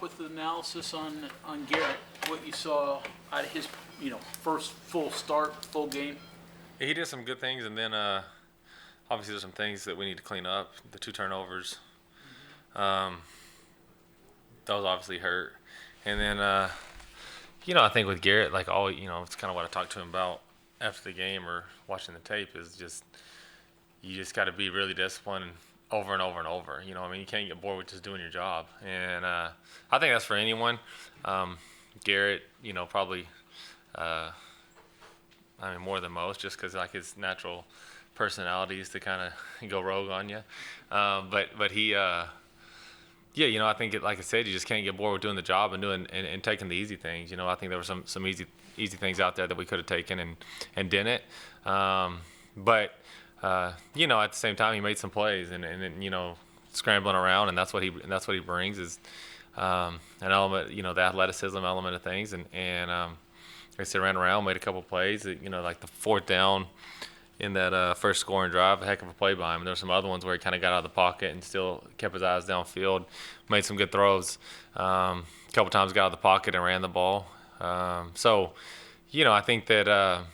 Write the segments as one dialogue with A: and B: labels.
A: with the analysis on Garrett, what you saw out of his first full start, full game?
B: Yeah, he did some good things, and then obviously there's some things that we need to clean up. The 2 turnovers, those obviously hurt. And then I think with Garrett, like it's kind of what I talked to him about after the game or watching the tape is just you just got to be really disciplined over and over and over. You can't get bored with just doing your job. And I think that's for anyone. Garrett, probably, more than most, just because like his natural personality is to kind of go rogue on you. But he, I think like I said, you just can't get bored with doing the job and doing and taking the easy things. I think there were some easy things out there that we could have taken and didn't. But at the same time, he made some plays and scrambling around, and that's what he brings is an element, the athleticism element of things, and like I said, ran around, made a couple plays, like the 4th down in that first scoring drive, a heck of a play by him. And there were some other ones where he kind of got out of the pocket and still kept his eyes downfield, made some good throws. A couple times got out of the pocket and ran the ball. I think that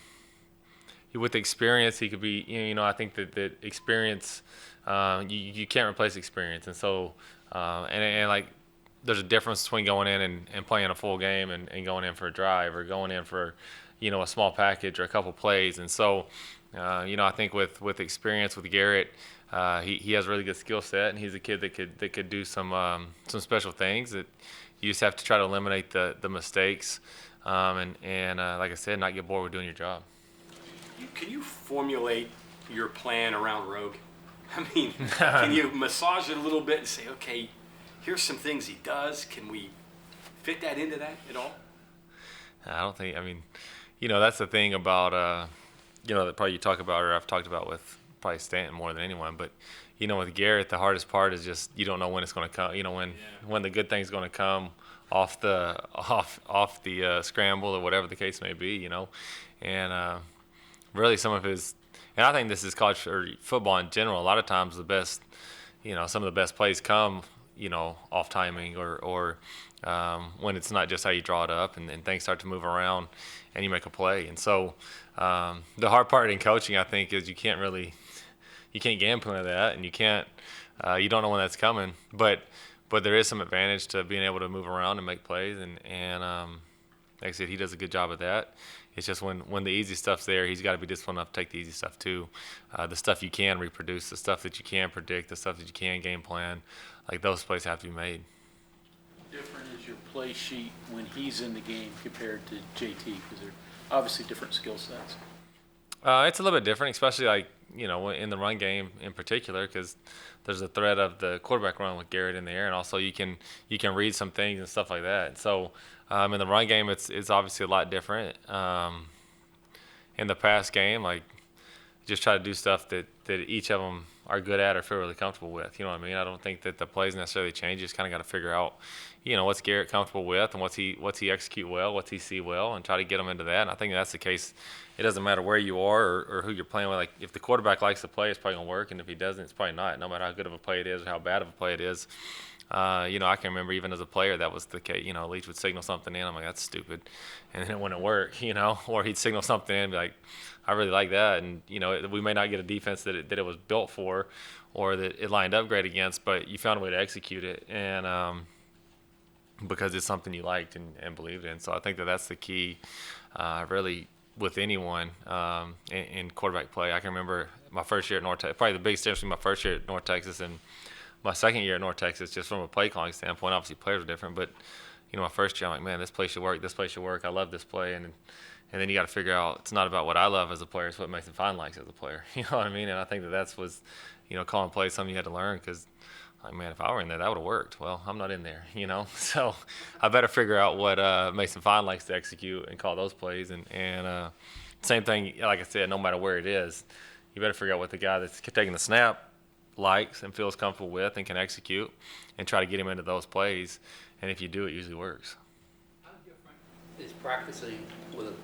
B: with experience, he could be, I think that experience, you can't replace experience. And so, and like, there's a difference between going in and playing a full game and going in for a drive or going in for, a small package or a couple plays. And so, I think with experience with Garrett, he has a really good skill set, and he's a kid that could do some special things. That you just have to try to eliminate the mistakes, and like I said, not get bored with doing your job.
C: Can you formulate your plan around Rogue? I mean, can you massage it a little bit and say, okay, here's some things he does. Can we fit that into that at all?
B: I don't think. That's the thing about that probably you talk about, or I've talked about with probably Stanton more than anyone. But with Garrett, the hardest part is just you don't know when it's going to come. When the good thing's going to come off the scramble or whatever the case may be. And really some of his, and I think this is college or football in general. A lot of times the best, some of the best plays come, off timing or when it's not just how you draw it up and things start to move around and you make a play. And so the hard part in coaching, I think, is you can't gamble into that, and you don't know when that's coming. But there is some advantage to being able to move around and make plays, and like I said, he does a good job of that. It's just when the easy stuff's there, he's got to be disciplined enough to take the easy stuff too. The stuff you can reproduce, the stuff that you can predict, the stuff that you can game plan, like those plays have to be made.
A: Different is your play sheet when he's in the game compared to JT, because they're obviously different skill sets.
B: It's a little bit different, especially like in the run game in particular, because there's a threat of the quarterback run with Garrett in the air, and also you can read some things and stuff like that. So in the run game, it's obviously a lot different. In the pass game, like just try to do stuff that each of them are good at or feel really comfortable with. You know what I mean? I don't think that the plays necessarily change. You just kind of got to figure out, what's Garrett comfortable with and what's he execute well, what's he see well, and try to get him into that. And I think that's the case. It doesn't matter where you are or who you're playing with. Like if the quarterback likes the play, it's probably gonna work, and if he doesn't, it's probably not. No matter how good of a play it is or how bad of a play it is. I can remember even as a player that was the case. Leach would signal something in. I'm like, that's stupid, and then it wouldn't work. Or he'd signal something in and be like, I really like that, and we may not get a defense that it was built for, or that it lined up great against, but you found a way to execute it, and because it's something you liked and believed in. So I think that's the key, really, with anyone in quarterback play. I can remember my first year at North Texas, probably the biggest difference between my first year at North Texas and my second year at North Texas, just from a play calling standpoint. Obviously players are different, but my first year I'm like, man, this play should work, I love this play, and then you got to figure out it's not about what I love as a player, it's what Mason Fine likes as a player. You know what I mean? And I think that was calling plays something you had to learn, because like, man, if I were in there, that would have worked. Well, I'm not in there, so I better figure out what Mason Fine likes to execute and call those plays. And same thing, like I said, no matter where it is, you better figure out what the guy that's taking the snap likes and feels comfortable with and can execute, and try to get him into those plays. And if you do, it usually works.
D: How different is practicing with an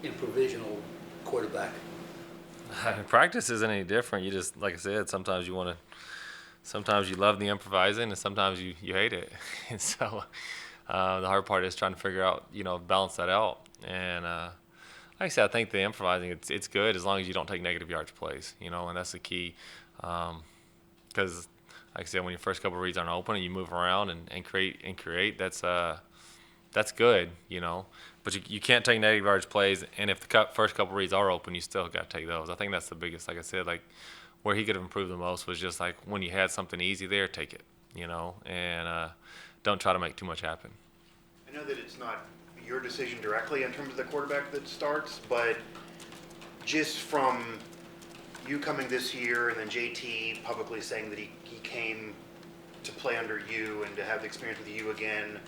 D: improvisational quarterback?
B: Practice isn't any different. You just, like I said, sometimes you love the improvising, and sometimes you hate it. And so The hard part is trying to figure out, balance that out. And like I said, I think the improvising, it's good as long as you don't take negative yards plays, and that's the key. Because, like I said, when your first couple of reads aren't open and you move around and create, that's good, But you can't take negative yards plays, and if the first couple of reads are open, you still got to take those. I think that's the biggest, like I said, like where he could have improved the most was just like when you had something easy there, take it, and don't try to make too much happen.
E: I know that it's not your decision directly in terms of the quarterback that starts, but just from you coming this year and then JT publicly saying that he came to play under you and to have the experience with you again,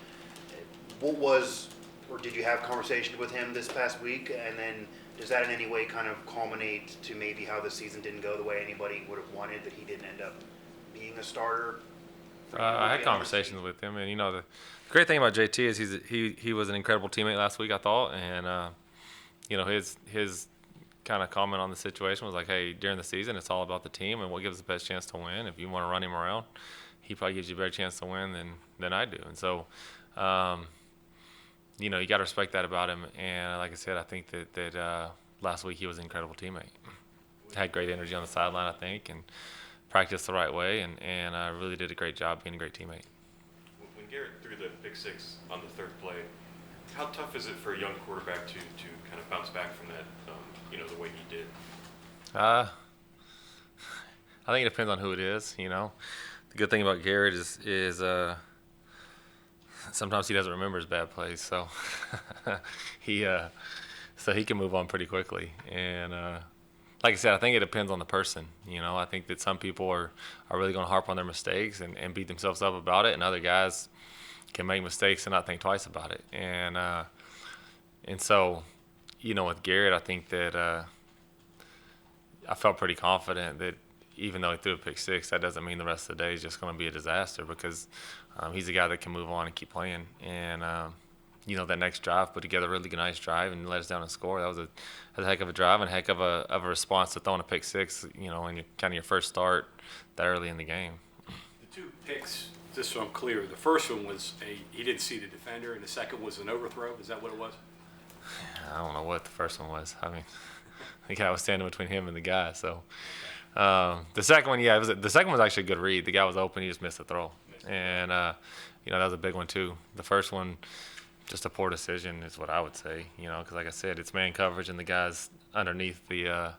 E: what was, or did you have conversation with him this past week? And then does that in any way kind of culminate to maybe how the season didn't go the way anybody would have wanted, that he didn't end up being a starter?
B: I had conversations with him, and the great thing about JT is he was an incredible teammate last week, I thought, and his kind of comment on the situation was like, hey, during the season it's all about the team and what gives the best chance to win. If you want to run him around, he probably gives you a better chance to win than I do, and so you got to respect that about him. And like I said, I think that last week he was an incredible teammate. Had great energy on the sideline, I think, and practiced the right way, and really did a great job being a great teammate.
F: When Garrett threw the pick six on the third play, how tough is it for a young quarterback to kind of bounce back from that, the way he did?
B: I think it depends on who it is. The good thing about Garrett is sometimes he doesn't remember his bad plays, so he can move on pretty quickly. And like I said, I think it depends on the person. I think that some people are really going to harp on their mistakes and beat themselves up about it, and other guys can make mistakes and not think twice about it. And so, with Garrett, I think that I felt pretty confident that even though he threw a pick six, that doesn't mean the rest of the day is just going to be a disaster, because he's a guy that can move on and keep playing. And that next drive, put together a really nice drive and let us down and score. That was a heck of a drive and a heck of a response to throwing a pick six, in your first start that early in the game.
C: The two picks, just so I'm clear, the first one was he didn't see the defender, and the second was an overthrow. Is that what it was?
B: I don't know what the first one was. I mean, the guy was standing between him and the guy. So the second one, the second one was actually a good read. The guy was open. He just missed the throw. And, that was a big one too. The first one, just a poor decision is what I would say, because like I said, it's man coverage and the guy's underneath the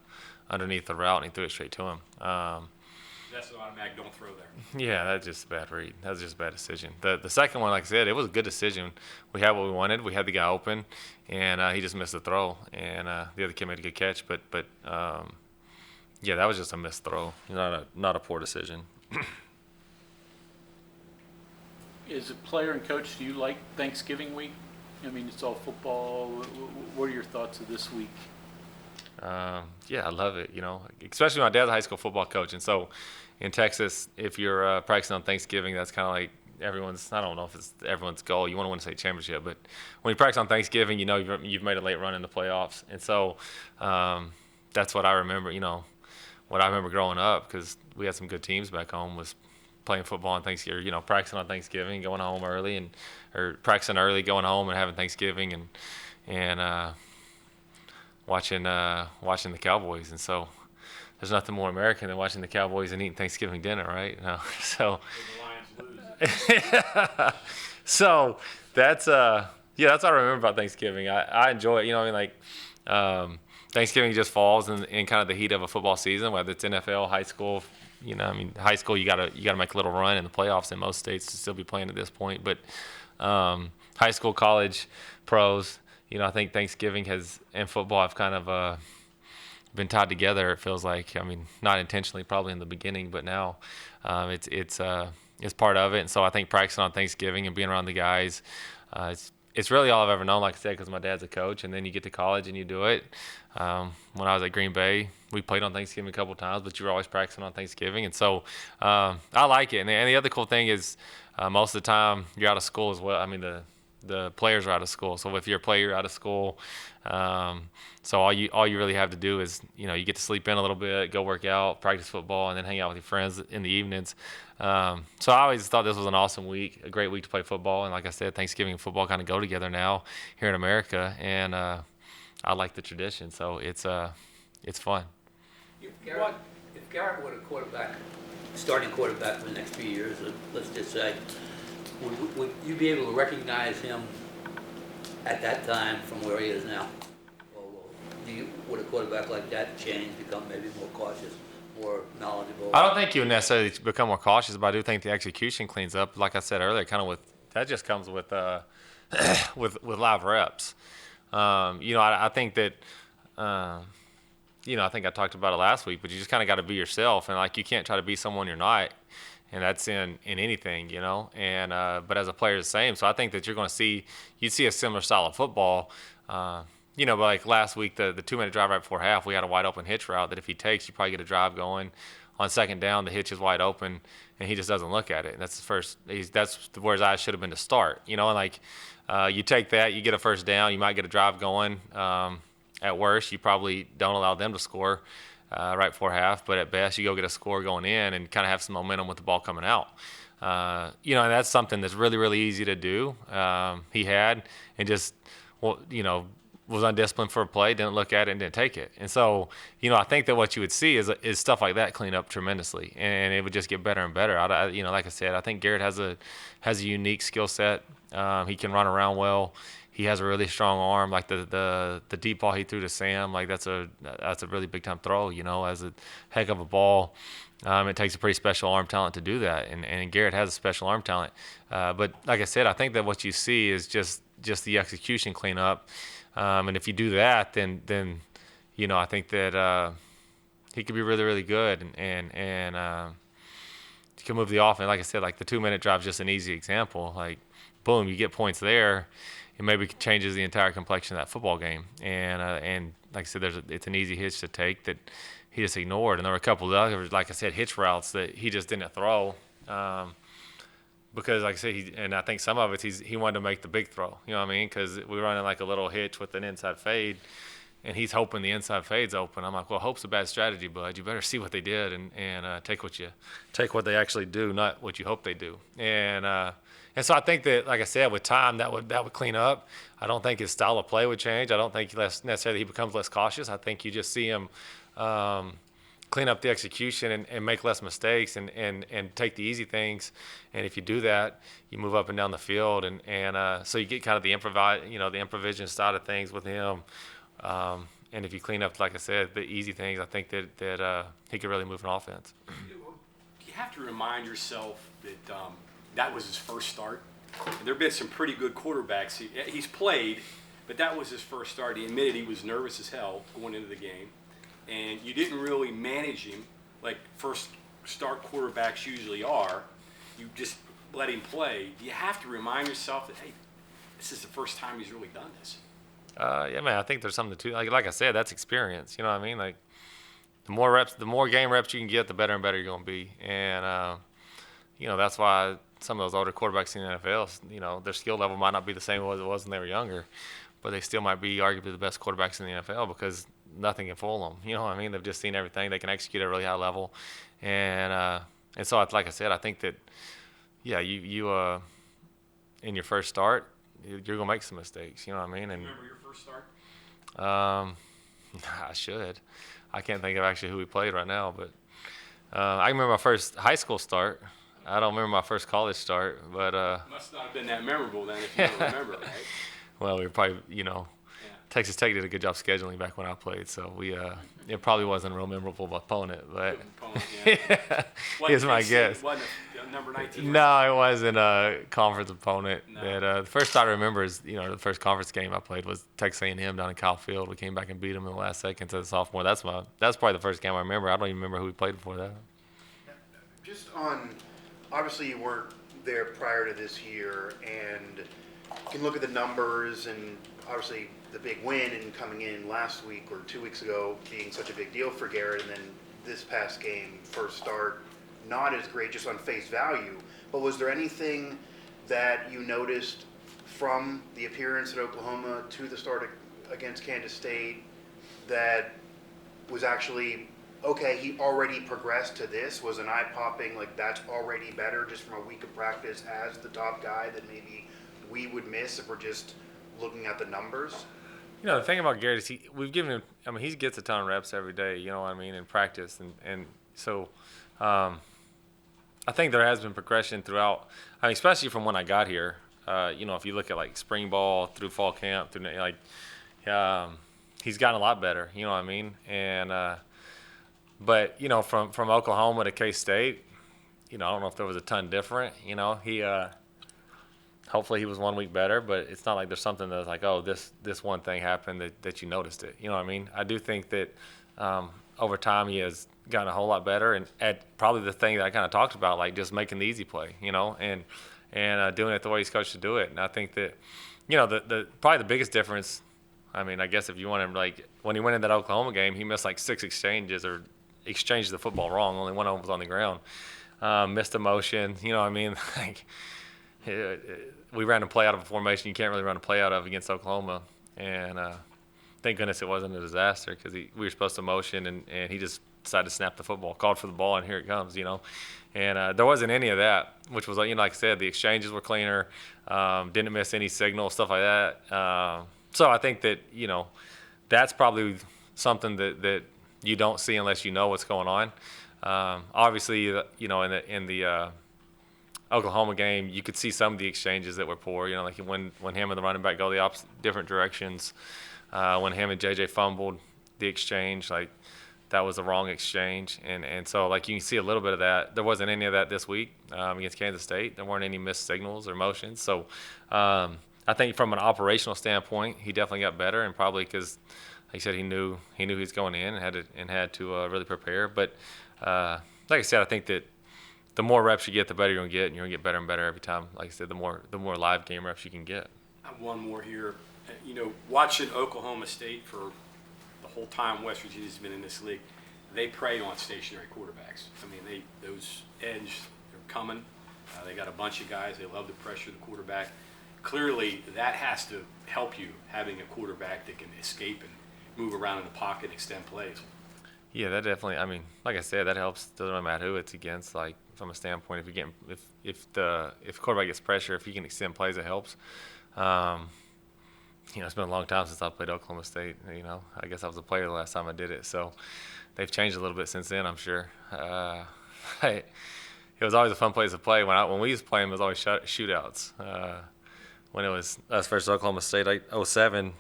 B: route, and he threw it straight to him.
C: That's an automatic don't throw there.
B: Yeah, that's just a bad read. That was just a bad decision. The second one, like I said, it was a good decision. We had what we wanted. We had the guy open, and he just missed the throw. And the other kid made a good catch, but yeah, that was just a missed throw, not a poor decision.
A: As a player and coach, do you like Thanksgiving week? I mean, it's all football. What are your thoughts of this week?
B: Yeah, I love it, especially my dad's a high school football coach. And so in Texas, if you're practicing on Thanksgiving, that's kind of like I don't know if it's everyone's goal. You want to win a state championship. But when you practice on Thanksgiving, you've made a late run in the playoffs. And so that's what I remember, what I remember growing up, because we had some good teams back home, was playing football on Thanksgiving, practicing on Thanksgiving, going home early, or practicing early, going home and having Thanksgiving, and watching the Cowboys. And so there's nothing more American than watching the Cowboys and eating Thanksgiving dinner, right? So
C: The Lions lose.
B: so that's what I remember about Thanksgiving. I enjoy it. Thanksgiving just falls in kind of the heat of a football season, whether it's NFL, high school. High school, you gotta make a little run in the playoffs in most states to still be playing at this point. But high school, college, pros, I think Thanksgiving and football have kind of been tied together. It feels like, not intentionally, probably in the beginning, but now it's part of it. And so I think practicing on Thanksgiving and being around the guys, it's really all I've ever known, like I said, because my dad's a coach, and then you get to college and you do it. When I was at Green Bay, we played on Thanksgiving a couple of times, but you were always practicing on Thanksgiving. And so I like it. And the other cool thing is most of the time you're out of school as well. The the players are out of school. So if you're a player, you're out of school. So all you really have to do is, you get to sleep in a little bit, go work out, practice football, and then hang out with your friends in the evenings. So I always thought this was an awesome week, a great week to play football. And like I said, Thanksgiving and football kind of go together now here in America, and I like the tradition. So it's fun.
D: If Garrett were a starting quarterback for the next few years, let's just say, would you be able to recognize him at that time from where he is now? Or would a quarterback like that change, become maybe more cautious, more knowledgeable?
B: I don't think you would necessarily become more cautious, but I do think the execution cleans up. Like I said earlier, that just comes with with live reps. I think that. I think I talked about it last week, but you just kind of got to be yourself, and like you can't try to be someone you're not, and that's in anything, And but as a player, the same. So I think that you'd see a similar style of football, but like last week, the 2-minute drive right before half, we had a wide open hitch route that if he takes, you probably get a drive going. On second down, the hitch is wide open, and he just doesn't look at it. And that's that's where his eyes should have been to start, And like you take that, you get a first down, you might get a drive going. At worst, you probably don't allow them to score right before half, but at best, you go get a score going in and kind of have some momentum with the ball coming out. And that's something that's really, really easy to do. He had, and just, was undisciplined for a play, didn't look at it, and didn't take it. And so, I think that what you would see is stuff like that clean up tremendously, and it would just get better and better. Like I said, I think Garrett has a unique skill set. He can run around well. He has a really strong arm, like the deep ball he threw to Sam, like that's a really big time throw, as a heck of a ball. It takes a pretty special arm talent to do that, and Garrett has a special arm talent. But like I said, I think that what you see is just the execution cleanup, and if you do that, then I think that he could be really, really good, and you can move the offense. Like I said, like the 2-minute drive is just an easy example. Like, boom, you get points there. It maybe changes the entire complexion of that football game. And like I said, it's an easy hitch to take that he just ignored. And there were a couple of others, like I said, hitch routes that he just didn't throw because, like I said, and I think some of it he wanted to make the big throw. You know what I mean? Because we were running like a little hitch with an inside fade, and he's hoping the inside fade's open. I'm like, well, hope's a bad strategy, bud. You better see what they did and take what they actually do, not what you hope they do. And so I think that, like I said, with time that would clean up. I don't think his style of play would change. I don't think necessarily he becomes less cautious. I think you just see him clean up the execution and make less mistakes and take the easy things. And if you do that, you move up and down the field, and so you get kind of the improvisation side of things with him. And if you clean up, like I said, the easy things, I think that he could really move an offense.
C: You have to remind yourself that that was his first start. And there have been some pretty good quarterbacks. He's played, but that was his first start. He admitted he was nervous as hell going into the game. And you didn't really manage him like first start quarterbacks usually are. You just let him play. You have to remind yourself that, hey, this is the first time he's really done this.
B: Yeah, man, I think there's something to like I said, that's experience. You know what I mean? Like the more reps, the more game reps you can get, the better and better you're going to be. And that's why some of those older quarterbacks in the NFL, their skill level might not be the same as it was when they were younger, but they still might be arguably the best quarterbacks in the NFL because nothing can fool them. You know what I mean? They've just seen everything. They can execute at a really high level, and so like I said, I think that you in your first start, you're gonna make some mistakes. You know what I mean? And
C: Remember your first start?
B: I should. I can't think of actually who we played right now, but I remember my first high school start. I don't remember my first college start, but
C: Must not have been that memorable then if you don't remember, right?
B: well, we were probably, Texas Tech did a good job scheduling back when I played, so it probably wasn't a real memorable opponent, but here's my guess.
C: Wasn't a number 19?
B: No, it wasn't a conference opponent.
C: No.
B: The first I remember is, the first conference game I played was Texas A&M down in Kyle Field. We came back and beat them in the last second to the sophomore. That's probably the first game I remember. I don't even remember who we played before that.
E: Just on, obviously you weren't there prior to this year, and you can look at the numbers, and obviously the big win and coming in last week or 2 weeks ago being such a big deal for Garrett, and then this past game, first start, not as great just on face value. But was there anything that you noticed from the appearance at Oklahoma to the start against Kansas State that was actually, okay, he already progressed to this, was an eye-popping, like that's already better just from a week of practice as the top guy that maybe we would miss if we're just looking at the numbers?
B: You know, the thing about Garrett is we've given him, I mean, he gets a ton of reps every day, you know what I mean, in practice. And so I think there has been progression throughout, I mean, especially from when I got here. You know, if you look at like spring ball through fall camp, through like, he's gotten a lot better, you know what I mean? And, but, you know, from Oklahoma to K-State, you know, I don't know if there was a ton different, you know, hopefully he was 1 week better, but it's not like there's something that's like, oh, this one thing happened that you noticed it. You know what I mean? I do think that over time he has gotten a whole lot better, and at probably the thing that I kind of talked about, like just making the easy play, you know, and doing it the way he's coached to do it. And I think that, you know, the probably the biggest difference, I mean, I guess if you want him, like when he went in that Oklahoma game, he missed like 6 exchanges or exchanged the football wrong. Only one of them was on the ground. Missed a motion, you know what I mean? Like, we ran a play out of a formation you can't really run a play out of against Oklahoma, and thank goodness it wasn't a disaster because we were supposed to motion, and he just decided to snap the football, called for the ball, and here it comes, you know. And there wasn't any of that, which was, you know, like I said, the exchanges were cleaner, didn't miss any signal, stuff like that. So I think that, you know, that's probably something that you don't see unless you know what's going on. Obviously, you know, in the Oklahoma game, you could see some of the exchanges that were poor. You know, like when him and the running back go the opposite, different directions. When him and JJ fumbled the exchange, like that was the wrong exchange. And so, like, you can see a little bit of that. There wasn't any of that this week against Kansas State. There weren't any missed signals or motions. So I think from an operational standpoint, he definitely got better, and probably because, like I said, he knew he was going in and had to really prepare. But like I said, I think that the more reps you get, the better you're gonna get, and you're gonna get better and better every time. Like I said, the more live game reps you can get.
C: I have one more here. You know, watching Oklahoma State for the whole time West Virginia's been in this league, they prey on stationary quarterbacks. I mean, those edge, they're coming. They got a bunch of guys. They love to pressure the quarterback. Clearly, that has to help you, having a quarterback that can escape and move around in the pocket and extend plays.
B: Yeah, that definitely. I mean, like I said, that helps. Doesn't really matter who it's against. Like from a standpoint, if the quarterback gets pressure, if you can extend plays, it helps. You know, it's been a long time since I played Oklahoma State. You know, I guess I was a player the last time I did it, so they've changed a little bit since then, I'm sure. It was always a fun place to play. When we used to play them, it was always shootouts. When it was us versus Oklahoma State, 07.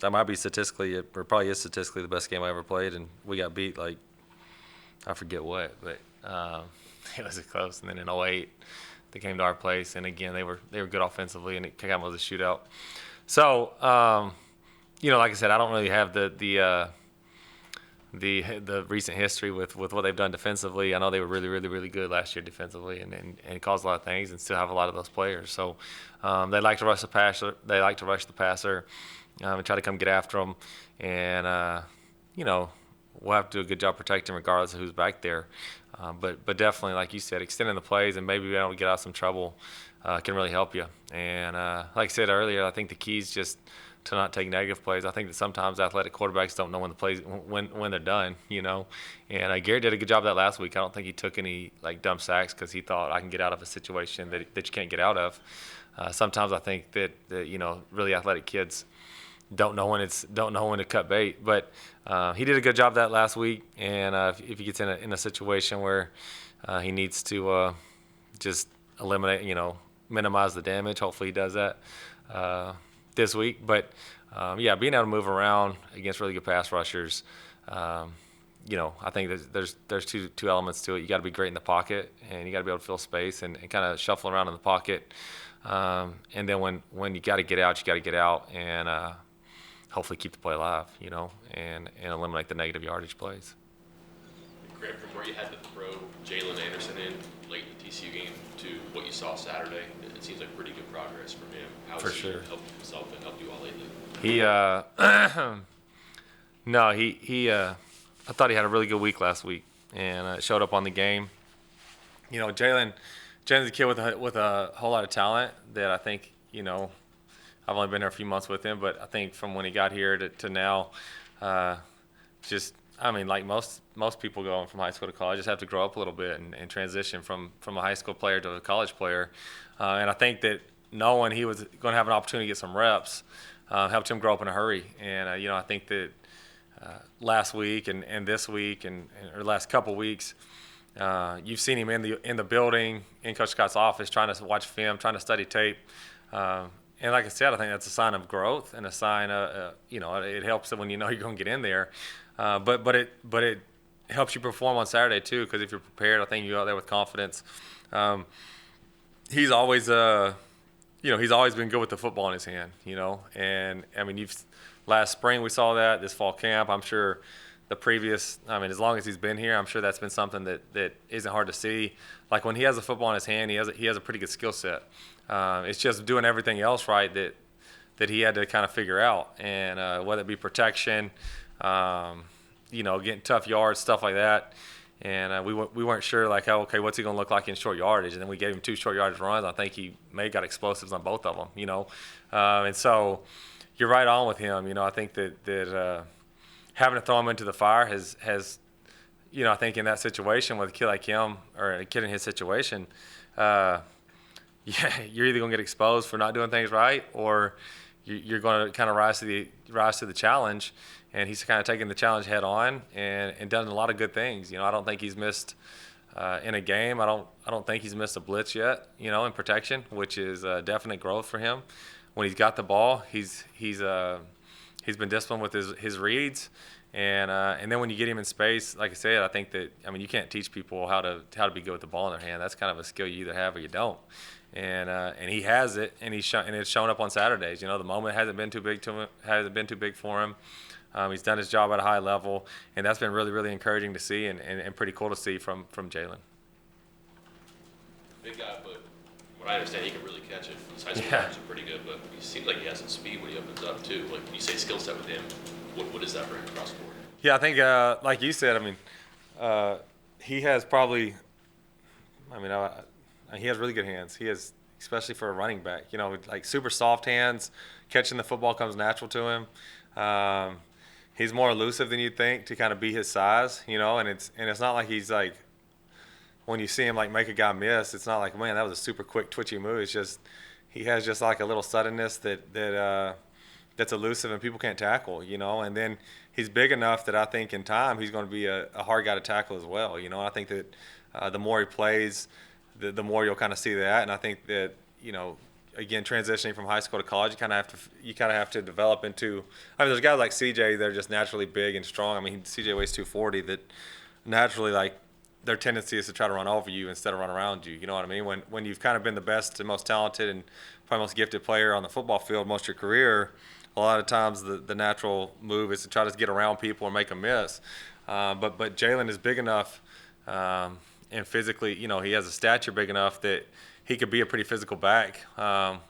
B: That might be statistically, or probably is statistically the best game I ever played, and we got beat like, I forget what, but it was close. And then in 08, they came to our place, and again they were good offensively, and it kind of was a shootout. So you know, like I said, I don't really have the recent history with what they've done defensively. I know they were really good last year defensively, and caused a lot of things, and still have a lot of those players. So they like to rush the passer. They like to rush the passer. And try to come get after them, and you know, we'll have to do a good job protecting regardless of who's back there. But definitely, like you said, extending the plays and maybe being able to get out of some trouble can really help you. And like I said earlier, I think the key is just to not take negative plays. I think that sometimes athletic quarterbacks don't know when the plays when they're done, you know. And Garrett did a good job of that last week. I don't think he took any like dumb sacks because he thought I can get out of a situation that you can't get out of. Sometimes I think that you know, really athletic kids don't know when to cut bait, but he did a good job of that last week. And if he gets in a situation where he needs to just eliminate, you know, minimize the damage, hopefully he does that this week. But yeah, being able to move around against really good pass rushers, you know, I think there's two elements to it. You got to be great in the pocket, and you got to be able to fill space and kind of shuffle around in the pocket. And then when you got to get out, you got to get out and hopefully keep the play alive, you know, and eliminate the negative yardage plays.
G: Grant, from where you had to throw Jalen Anderson in late in the TCU game to what you saw Saturday, it seems like pretty good progress from him. How has he helped himself and helped you all lately? I thought he had a really good week last week, and showed up on the game. You know, Jalen's a kid with a whole lot of talent that I think, you know,
B: I've only been here a few months with him, but I think from when he got here to now, like most people going from high school to college, just have to grow up a little bit and transition from a high school player to a college player. And I think that knowing he was going to have an opportunity to get some reps helped him grow up in a hurry. And I think that last week and this week or last couple weeks, you've seen him in the building, in Coach Scott's office, trying to watch film, trying to study tape. And like I said, I think that's a sign of growth and a sign of, it helps when you know you're going to get in there. But it helps you perform on Saturday too, because if you're prepared, I think you go out there with confidence. He's always he's always been good with the football in his hand, and I mean, last spring we saw that, this fall camp, I'm sure as long as he's been here, I'm sure that's been something that isn't hard to see. Like when he has the football in his hand, he has a pretty good skill set. It's just doing everything else right that he had to kind of figure out, and whether it be protection, getting tough yards, stuff like that. And we weren't sure, like, what's he going to look like in short yardage? And then we gave him 2 short yardage runs. I think he may have got explosives on both of them, And so you're right on with him. I think that having to throw him into the fire has I think in that situation with a kid like him or a kid in his situation, you're either going to get exposed for not doing things right, or you're going to kind of rise to the challenge. And he's kind of taken the challenge head on and done a lot of good things. I don't think he's missed in a game. I don't think he's missed a blitz yet, in protection, which is definite growth for him. When he's got the ball, he's been disciplined with his reads. And then when you get him in space, like I said, I think that, you can't teach people how to be good with the ball in their hand. That's kind of a skill you either have or you don't. And he has it, and it's shown up on Saturdays. The moment hasn't been too big for him. He's done his job at a high level, and that's been really, really encouraging to see and pretty cool to see from Jalen.
G: Big guy, but what I understand, he can really catch it. His high school numbers are pretty good, but he seems like he has some speed when he opens up too. Like when you say skill set with him, what does that bring across the board?
B: Yeah, I think like you said, he has probably, he has really good hands. He has, especially for a running back, like super soft hands. Catching the football comes natural to him. He's more elusive than you'd think to kind of be his size, and it's not like he's like, when you see him like make a guy miss, it's not like, man, that was a super quick twitchy move. It's just he has just like a little suddenness that's elusive and people can't tackle, and then he's big enough that I think in time he's going to be a hard guy to tackle as well, I think that the more he plays, the more you'll kind of see that. And I think that, again, transitioning from high school to college, you kind of have to develop into. There's guys like CJ, they're just naturally big and strong. CJ weighs 240. That naturally, like, their tendency is to try to run over you instead of run around you. You know what I mean? When you've kind of been the best and most talented and probably most gifted player on the football field most of your career, a lot of times the natural move is to try to get around people and make them miss. But Jalen is big enough and physically, he has a stature big enough that he could be a pretty physical back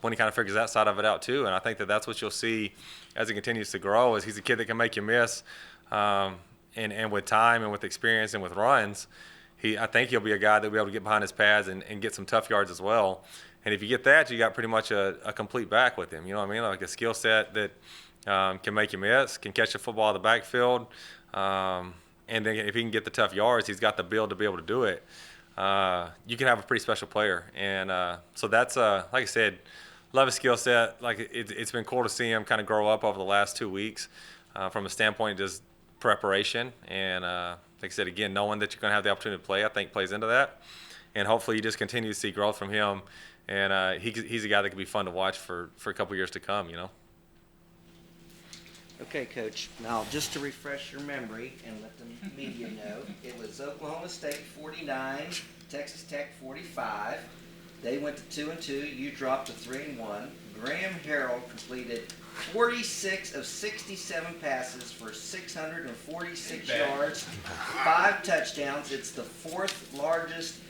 B: when he kind of figures that side of it out too. And I think that's what you'll see as he continues to grow, is he's a kid that can make you miss. And with time and with experience and with runs, I think he'll be a guy that will be able to get behind his pads and get some tough yards as well. And if you get that, you got pretty much a complete back with him. You know what I mean? Like a skill set that can make you miss, can catch the football in the backfield. And then if he can get the tough yards, he's got the build to be able to do it. You can have a pretty special player. And so that's, like I said, love his skill set. Like it's been cool to see him kind of grow up over the last 2 weeks from a standpoint of just preparation. And like I said, again, knowing that you're going to have the opportunity to play, I think plays into that. And hopefully you just continue to see growth from him. And he's a guy that can be fun to watch for a couple years to come,
H: Okay, Coach. Now, just to refresh your memory and let the media know, it was Oklahoma State 49, Texas Tech 45. They went to 2-2. You dropped to 3-1. Graham Harrell completed 46 of 67 passes for 646 yards, 5 touchdowns. It's the 4th largest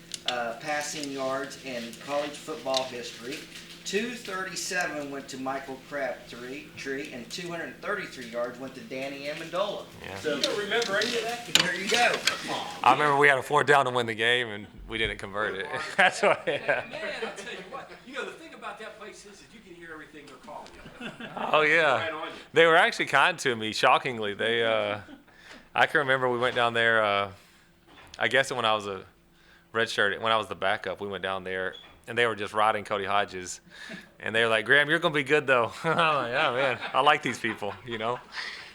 H: passing yards in college football history. 237 went to Michael Crabtree, and 233 yards went to Danny Amendola.
B: Yeah.
H: So,
C: You don't remember any of that?
H: there you go.
B: I remember we had a 4th down to win the game, and we didn't convert it. That's why.
C: Man, I'll tell you what. The thing about about that place is you can hear everything they're calling you.
B: Oh yeah,
C: Right on you.
B: they were actually kind to me. Shockingly, I can remember we went down there. I guess when I was a redshirt, when I was the backup, we went down there, and they were just riding Cody Hodges, and they were like, "Graham, you're gonna be good though." I'm like, "Yeah, man, I like these people," you know.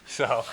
B: So